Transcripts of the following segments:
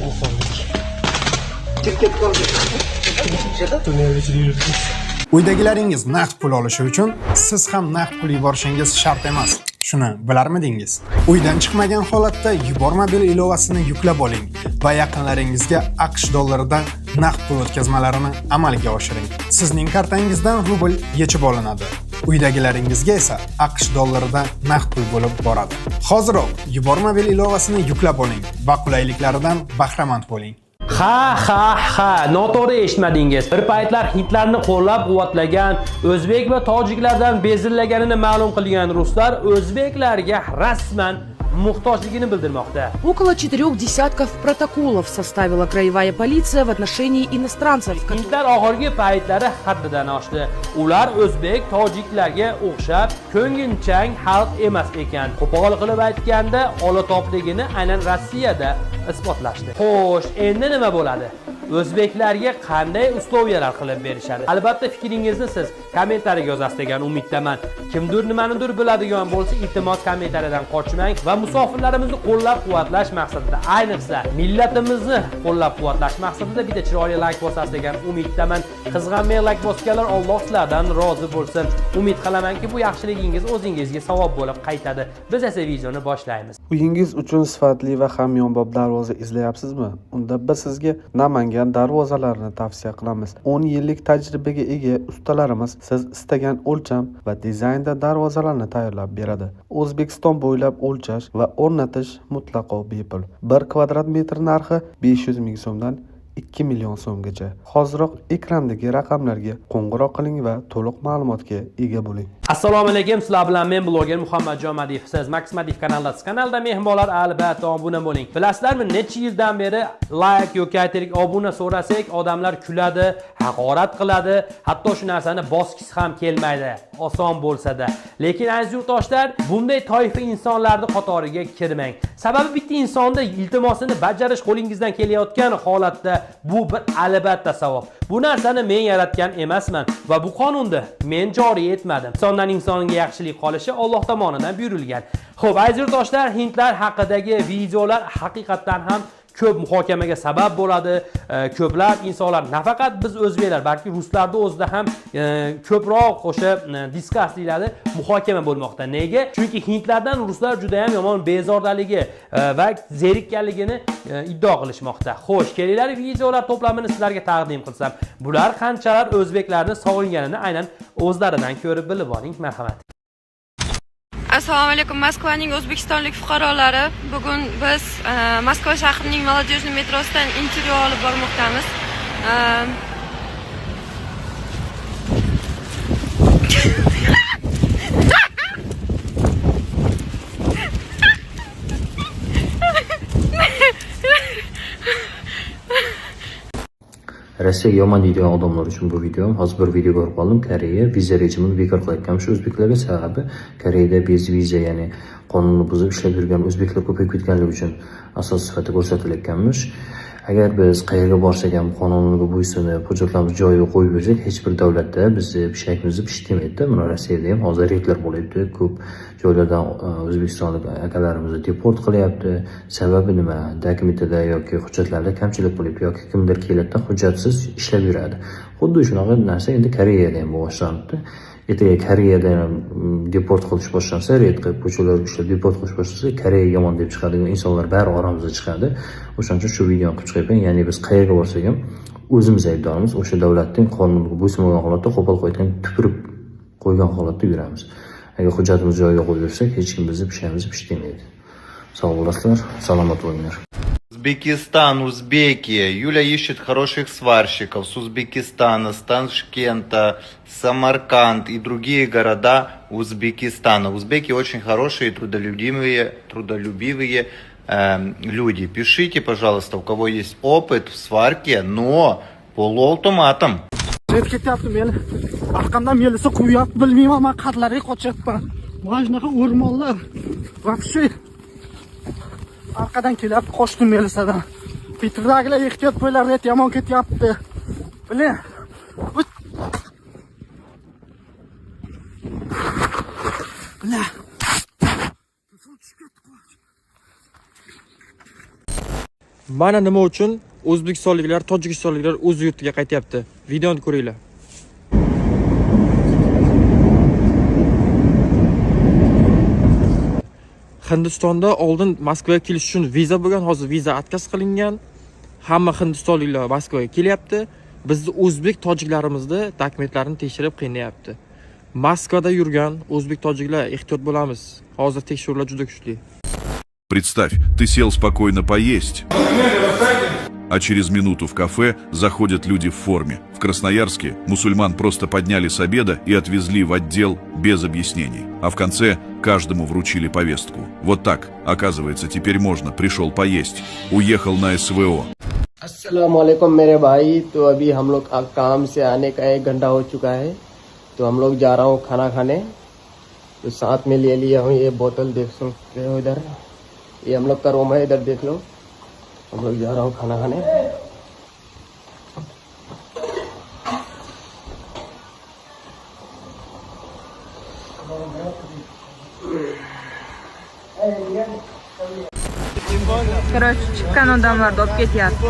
insonlik. Chekib qoldi. Dunyoda yuribsiz. Uydagilaringiz naqd pul olishi uchun siz ham naqd pul yuborishingiz shart emas. Shuni bilarmidingiz? Uydan chiqmagan holatda yuborma bil ilovasini yuklab oling va yaqinlaringizga AQSh dollaridan naqd pul o'tkazmalarini amalga oshiring. Sizning kartangizdan rubl yechib olinadi. Uydagilaringizga esa AQSh dollaridan naqd pul bo'lib boradi. Hoziroq yuborma bil ilovasini yuklab oling va qulayliklaridan bahramand bo'ling. Ha, noto'g'ri eshitmadingiz. Bir paytlar hindlarni qo'llab-quvvatlagan, o'zbek va tojiklardan bezillaganini ma'lum qilgan ruslar o'zbeklarga rasman muhtojligini bildirmoqda. Около 4 десятков протоколов составила краевая полиция в отношении иностранцев. Hindlar oxirgi paytlari haddidan oshdi. Ular o'zbek, tojiklarga o'xshab ko'nginchang xalq emas ekan. Qo'pol qilib aytganda, olatopligini aynan Rossiyada isbotlashdi. Xo'sh, endi nima bo'ladi? O'zbeklarga qanday usloviyalar qilib berishadi? Albatta fikringizni siz kommentariyaga yozasiz degan umiddaman. Kimdir nimanidir biladigan bo'lsa, iltimos kommentariyadan qochmang va musofirlarimizni qo'llab-quvvatlash maqsadida, ayniqsa millatimizni qo'llab-quvvatlash maqsadida bitta chiroyli like bosasiz degan umiddaman. Qizg'anmay like bosganlar Alloh sizlardan rozi bo'lsin. Umid qilamanki, bu yaxshiligingiz o'zingizga savob bo'lib qaytadi. Biz esa videoni boshlaymiz. Uyingiz uchun sifatli va hamyonbop darvoza izlayapsizmi? Unda biz sizga Namangan darvozalarini tavsiya qilamiz. 10 yillik tajribaga ega ustalarimiz siz istagan o'lcham va dizaynda darvozalarni tayyorlab beradi. O'zbekiston bo'ylab o'lchash va o'rnatish mutlaqo bepul. 1 kvadrat metr narxi 500 ming so'mdan 2 million so'mgacha. Hoziroq ekrandagi raqamlarga qo'ng'iroq qiling va to'liq ma'lumotga ega bo'ling. Assalomu alaykum, sizlar bilan men bloger Muhammadjon Madiyev. Siz Max Madiyev kanalidasiz. Kanalda mehmonlar albatta obuna bo'ling. Bilasizlarmi, necha yildan beri like yoki aytaylik obuna so'rasak, odamlar kuladi, haqorat qiladi, hatto shu narsani bosgisi ham kelmaydi, oson bo'lsa-da. Lekin aziz yurtdoshlar, bunday toifa insonlarning qatoriga kirmang. Sababi bitta insonda iltimosini bajarish qo'lingizdan kelayotgan holatda bu bir albatta savob. Bu narsani men yaratgan emasman va bu qonunda men joriy etmadim. Insondan insonga yaxshilik qolishi Alloh tomonidan buyurilgan. Xo'p, aziz yurtdoshlar, hindlar haqidagi videolar haqiqatan ham ko'p muhokamaga sabab bo'ladi. Ko'plab insonlar, nafaqat biz o'zbeklar, balki ruslarda o'zida ham ko'proq o'sha diskussiyalari muhokama bo'lmoqda. Nega? Chunki hindlardan ruslar juda ham yomon bezordaligi va zerikkanligini iddao qilishmoqda. Xo'sh, kelinglar videolar to'plamini sizlarga taqdim qilsam, bular qanchalar o'zbeklarni sog'inganini aynan o'zlaridan ko'rib bilib oling. Marhamat. Assalomu alaykum, Moskvaning o'zbekistonlik fuqarolari. Bugun biz Moskva shahrining Молодежный metrosidan intervyu olib bormoqdamiz. Rossiyaga yomon deydigan odamlar uchun bu videom. Hozir bir video ko'rib qoldim. Koreya viza rejimini bekor qilayotgan shu o'zbeklarga, sababi Koreyada viza, ya'ni qonunni buzib ishlab yurgan o'zbeklar ko'payib ketganligi uchun asos sifatida ko'rsatilayotganmish. Agar biz qayerga borsak ham qonunga bo'ysunib, hujjatlarimizni joyiga qo'yib bersak, hech bir davlatda bizni pishakimizni pishitmaydi. Mana Rossiyada ham hozir reydlar bo'lyapti. Ko'p joylardan o'zbekistonlik akalarimizni deport qilyapti. Sababi nima? Dokumentida yoki hujjatlarda kamchilik bo'lyapti yoki kimdir keladi, hujjatsiz ishlab yuradi. Xuddi shunaqa narsa endi Koreyada ham boshlanibdi. Ertaga Koreyada ham deport qilish boshlansa, reyd qilib ko'chalarga ushlab deport qilish boshlansa, Koreya yomon deb chiqadigan insonlar bari oramizga chiqadi. O'shaning uchun shu videoni qilib chiqyapman. Ya'ni biz qayerga borsak ham o'zimiz aybdormiz. O'sha davlatning qonuniga bo'ysunmagan holatda qo'pol qo'ygan, tupurib qo'ygan holatda yuramiz. Agar hujjatimizni joyiga qo'yib bersak, hech kim bizni pishamizni pishitmaydi. Sog' bo'lasizlar, salomat bo'linglar. Узбекистан, Узбекия. Юля ищет хороших сварщиков с Узбекистана, с Ташкента, Самарканд и другие города Узбекистана. Узбеки очень хорошие, трудолюбивые люди. Пишите, пожалуйста, у кого есть опыт в сварке, но полуавтоматом. Ketyapti meni. Arqamdan melisa quyapti, bilmayman, men qadlarga qochyapman. Mana shunaqa o'rmonlar. Вообще arqadan kelyapti, qochdim melisadan. Petrdagilar ehtiyot bo'linglar, ret yomon ketyapti. Biling. Mana nima uchun o'zbekistonliklar, tojikistonliklar o'z yurtiga qaytyapti. Videoni ko'ringlar. Hindistonda oldin Moskvaga kelish uchun viza bo'lgan, hozir viza отказ qilingan. Hamma hindistonliklar Moskvaga kelyapti. Bizni o'zbek tojiklarimizni dokumentlarini tekshirib qiynayapti. Moskvada yurgan o'zbek tojiklar ehtiyot bo'lamiz. Hozir tekshiruvlar juda kuchli. Представь, ты сел спокойно поесть, а через минуту в кафе заходят люди в форме. В Красноярске мусульман просто подняли с обеда и отвезли в отдел без объяснений. А в конце каждому вручили повестку. Вот так, оказывается, теперь можно. Пришел поесть. Уехал на СВО. अस्सलामुअलैकुम मेरे भाई। तो अभी हम लोग काम से आने का 1 घंटा हो चुका है। तो हम लोग जा रहा हूँ खाना खाने। तो साथ में ले लिया हूँ ये बोतल, देख सकते हो इधर, ये हम लोग का रूम है, इधर देख लो। हम लोग जा रहा हूँ खाना खाने। Короче, chiqqan odamlarni olib ketyapti.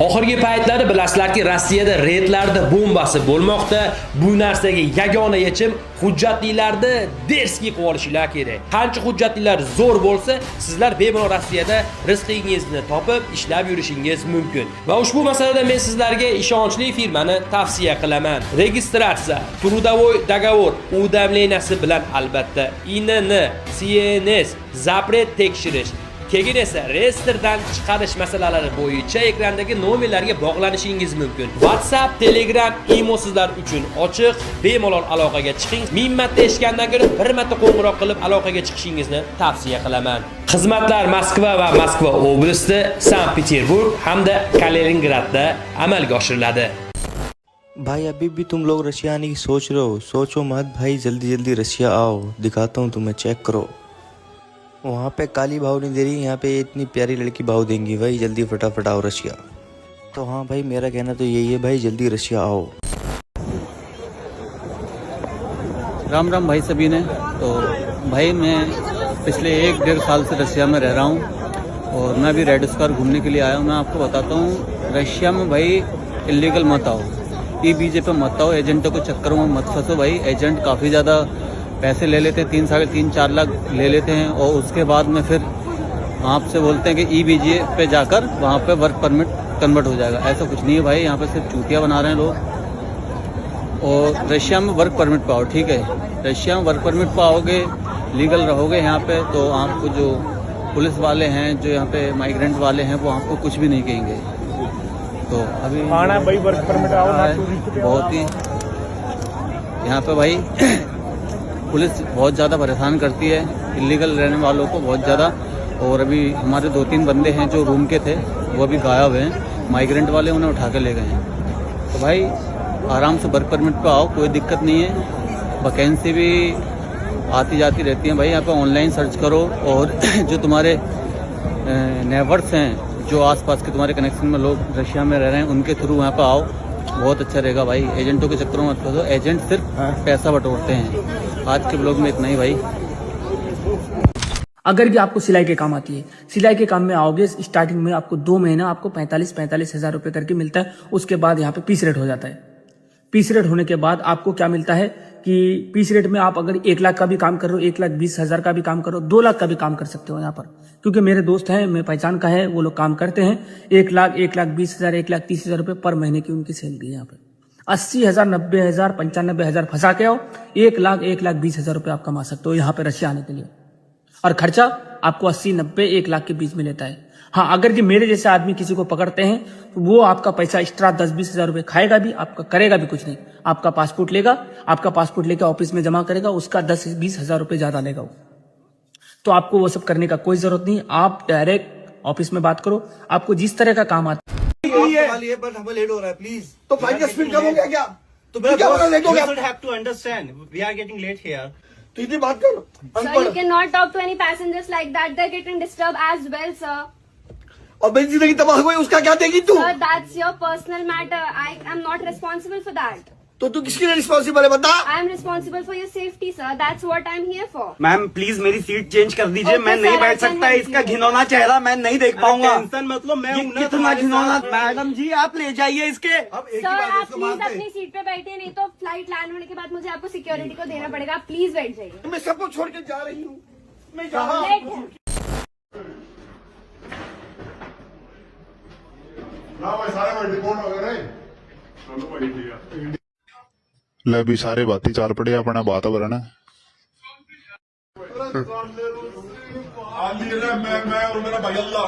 Oxirgi paytlarda bilasizlarki, Rossiyada reydlarda bombasi bo'lmoqda. Bu narsaga yagona yechim hujjatlilarni derskiy qilib olishinglar kerak. Qancha hujjatlilar zo'r bo'lsa, sizlar bemalol Rossiyada rizqingizni topib ishlab yurishingiz mumkin. Va ushbu masalada men sizlarga ishonchli firmani tavsiya qilaman. Registratsiya, трудовой договор udamlenasi bilan albatta INN, CNS, zapret tekshirish, keyin esa reyestrdan chiqarish masalalari bo'yicha ekrandagi nomerlarga bog'lanishingiz mumkin. WhatsApp, Telegram, Imo sizlar uchun ochiq. Bemalol aloqaga chiqing. 1000 marta eshitgandan ko'ra 1 marta qo'ng'iroq qilib aloqaga chiqishingizni tavsiya qilaman. Xizmatlar Moskva va Moskva oblasti, Sankt-Peterburg hamda Kaliningradda amalga oshiriladi. भाई अभी भी तुम लोग रशिया आने की सोच रहे हो, सोचो मत भाई, जल्दी जल्दी रशिया आओ, दिखाता हूँ तुम्हें, चेक करो। वहाँ पे काली भाव नहीं दे रही, यहाँ पे इतनी प्यारी लड़की भाव देंगी। भाई जल्दी फटाफट आओ रशिया। तो हाँ भाई, मेरा कहना तो यही है भाई, जल्दी रशिया आओ। राम राम भाई सभी ने। तो भाई मैं पिछले 1-1.5 साल से रशिया में रह रहा हूँ और मैं अभी रेड स्क्वायर घूमने के लिए आया हूँ। मैं आपको बताता हूँ, रशिया में भाई इलीगल मत आओ, ई-वीजे पे मत आओ, एजेंटों के चक्करों में मत फंसो भाई। एजेंट काफ़ी ज़्यादा पैसे ले लेते हैं, 3-4 लाख ले लेते हैं और उसके बाद में फिर आपसे बोलते हैं कि ई-वीजे पे जाकर वहाँ पे वर्क परमिट कन्वर्ट हो जाएगा। ऐसा कुछ नहीं है भाई, यहाँ पे सिर्फ चूतिया बना रहे हैं लोग। और रशिया में वर्क परमिट पे आओ, ठीक है। रशिया में वर्क परमिट पे आओगे, लीगल रहोगे यहाँ पे, तो आपको जो पुलिस वाले हैं, जो यहाँ पे माइग्रेंट वाले हैं, वो आपको कुछ भी नहीं कहेंगे। तो अभी भाई वर्क परमिट आओ ना, बहुत ही यहाँ पे भाई पुलिस बहुत ज़्यादा परेशान करती है इलीगल रहने वालों को, बहुत ज़्यादा। और अभी हमारे 2-3 बंदे हैं जो रूम के थे, वो अभी गायब हैं, माइग्रेंट वाले उन्हें उठा के ले गए हैं। तो भाई आराम से वर्क परमिट पे आओ, कोई दिक्कत नहीं है। वैकेंसी भी आती जाती रहती है भाई, यहाँ पे ऑनलाइन सर्च करो। और जो तुम्हारे नेबर्स हैं, जो आसपास के तुम्हारे कनेक्शन में लोग रशिया में रह रहे हैं, उनके थ्रू यहाँ पे आओ, बहुत अच्छा रहेगा भाई। एजेंटों के चक्करों में मत फंसो, एजेंट सिर्फ पैसा बटोरते हैं। आज के ब्लॉग में इतना ही भाई। अगर भी आपको सिलाई के काम आती है, सिलाई के काम में आओगे, स्टार्टिंग में आपको 2 महीना आपको 45 हज़ार रुपये करके मिलता है। उसके बाद यहाँ पे पीस रेट हो जाता है। पीस रेट होने के बाद आपको क्या मिलता है कि पीस रेट में आप अगर 1 लाख का भी काम कर रहे हो, 1,20,000 का भी काम करो, 2 लाख का भी काम कर सकते हो यहाँ पर। क्योंकि मेरे दोस्त हैं, मेरे पहचान का है, वो लोग काम करते हैं। 1 लाख, 1,20,000, 1,30,000 रुपये पर महीने की उनकी सैलरी है यहाँ पे। 80,000, 90,000, 95,000 फंसा के आओ, 1 लाख, 1,20,000 रुपये आप कमा सकते हो यहाँ पे रशिया आने के लिए। और खर्चा आपको 80, 90, 1 लाख के बीच में लेता है। हाँ, अगर कि मेरे जैसे आदमी किसी को पकड़ते हैं तो वो आपका पैसा एक्स्ट्रा 10-20 हज़ार रुपये खाएगा भी, आपका करेगा भी कुछ नहीं। आपका पासपोर्ट लेगा, आपका पासपोर्ट लेकर ऑफिस में जमा करेगा, उसका 10-20 हज़ार रुपये ज्यादा लेगा वो। तो आपको वो सब करने का कोई जरूरत नहीं। आप डायरेक्ट ऑफिस में बात करो, आपको जिस तरह का काम आता है। लेट हो रहा है प्लीज। तो 5 मिनट कम हो गया क्या? तो क्या लेट हो गया? You should have to understand. We are getting late here. तो इतनी बात करो। Sir, you cannot talk to any passengers like that. They're getting disturbed as well, sir. और मेरी जिंदगी तबाह हुई, उसका क्या देगी तू? Sir, that's your personal matter. I am not responsible for that. तो तू किसके लिए रिस्पॉन्सिबल है बता? I am responsible for your safety sir, that's what I am here for. Ma'am please मेरी सीट चेंज कर दीजिए, Okay, मैं नहीं sir, बैठ I can सकता, help इसका you. घिनौना चेहरा मैं नहीं देख पाऊंगा। टेंशन मतलब मैं ये हूं ना कितना तुम्हारे घिनौना, साथ। मैडम जी आप ले जाइए इसके। सर आप प्लीज अपनी सीट पे बैठिए, नहीं तो फ्लाइट लैंड होने के बाद मुझे आपको सिक्योरिटी को देना पड़ेगा। आप प्लीज बैठ जाइए। मैं सबको छोड़ के जा रही हूँ, मैं जा रहा हूँ। ਲੈ ਵੀ ਸਾਰੇ ਬਾਤੀ ਚੱਲ ਪੜੇ ਆਪਣਾ ਵਾਤਾਵਰਣ ਮੈਂ ਔਰ ਮੇਰਾ ਭਾਈ ਅੱਲਾ